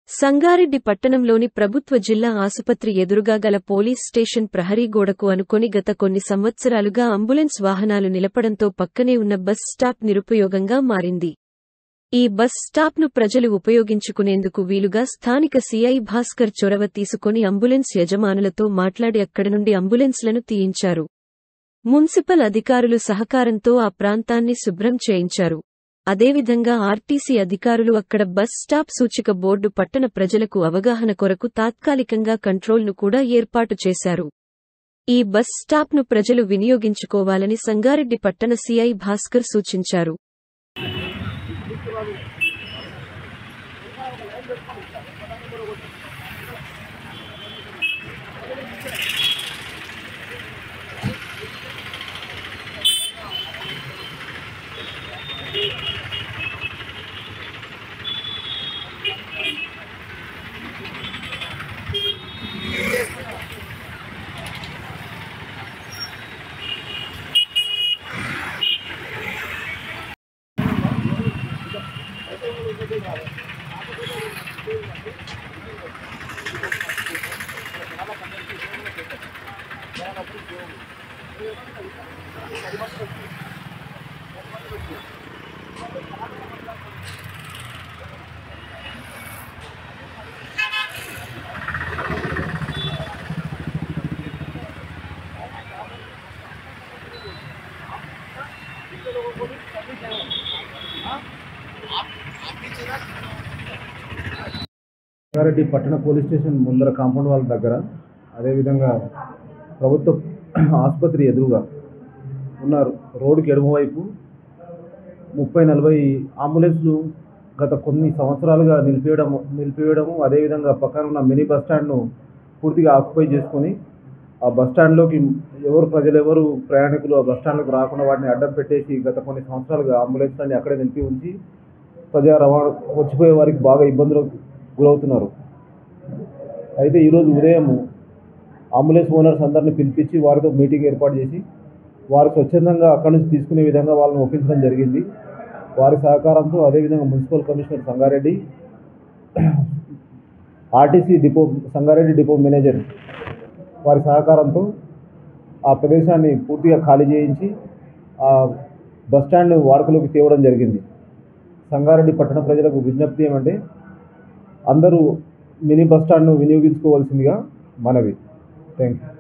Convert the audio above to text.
సంగారెడ్డి పట్టణంలోని ప్రభుత్వ జిల్లా ఆసుపత్రి ఎదురుగా గల పోలీస్ స్టేషన్ ప్రహరీ గోడకు అనుకొని గత కొన్ని సంవత్సరాలుగా అంబులెన్స్ వాహనాలు నిలపడంతో పక్కనే ఉన్న బస్ స్టాప్ నిరుపయోగంగా మారింది. ఈ బస్ స్టాప్ను ప్రజలు ఉపయోగించుకునేందుకు వీలుగా స్థానిక సీఐ భాస్కర్ చొరవ తీసుకొని అంబులెన్స్ యజమానులతో మాట్లాడి అక్కడి నుండి అంబులెన్స్లను తీయించారు. మున్సిపల్ అధికారులు సహకారంతో ఆ ప్రాంతాన్ని శుభ్రం చేయించారు. అదేవిధంగా ఆర్టీసీ అధికారులు అక్కడ బస్ స్టాప్ సూచిక బోర్డు పట్టణ ప్రజలకు అవగాహన కొరకు తాత్కాలికంగా కంట్రోల్ను కూడా ఏర్పాటు చేశారు. ఈ బస్ స్టాప్ను ప్రజలు వినియోగించుకోవాలని సంగారెడ్డి పట్టణ సీఐ భాస్కర్ సూచించారు. సంగారెడ్డి పట్టణ పోలీస్ స్టేషన్ ముందర కాంపౌండ్ వాళ్ళ దగ్గర, అదేవిధంగా ప్రభుత్వ ఆసుపత్రి ఎదురుగా ఉన్న రోడ్డుకి ఎడమవైపు 30-40 అంబులెన్స్లు గత కొన్ని సంవత్సరాలుగా నిలిపివేయడము, అదేవిధంగా పక్కన ఉన్న మినీ బస్ స్టాండ్ను పూర్తిగా ఆక్యుపై చేసుకొని ఆ బస్ స్టాండ్లోకి ప్రజలెవరు ప్రయాణికులు ఆ బస్ స్టాండ్లోకి రాకుండా వాటిని అడ్డం పెట్టేసి గత కొన్ని సంవత్సరాలుగా అంబులెన్స్లన్నీ అక్కడే నిలిపి ఉంచి ప్రజా రవాణా వచ్చిపోయే వారికి బాగా ఇబ్బందులకు గురవుతున్నారు. అయితే ఈరోజు ఉదయం అంబులెన్స్ ఓనర్స్ అందరినీ పిలిపించి వారితో మీటింగ్ ఏర్పాటు చేసి వారు స్వచ్ఛందంగా అక్కడి నుంచి తీసుకునే విధంగా వాళ్ళని ఒప్పించడం జరిగింది. వారి సహకారంతో, అదేవిధంగా municipal commissioner Sangareddy, RTC depot Sangareddy depot manager వారి సహకారంతో ఆ ప్రదేశాన్ని పూర్తిగా ఖాళీ చేయించి ఆ బస్టాండ్ వాడుకలోకి తేవడం జరిగింది. సంగారెడ్డి పట్టణ ప్రజలకు విజ్ఞప్తి ఏమంటే అందరూ మినీ బస్ స్టాండ్ను వినియోగించుకోవాల్సిందిగా మనవి. Thank you.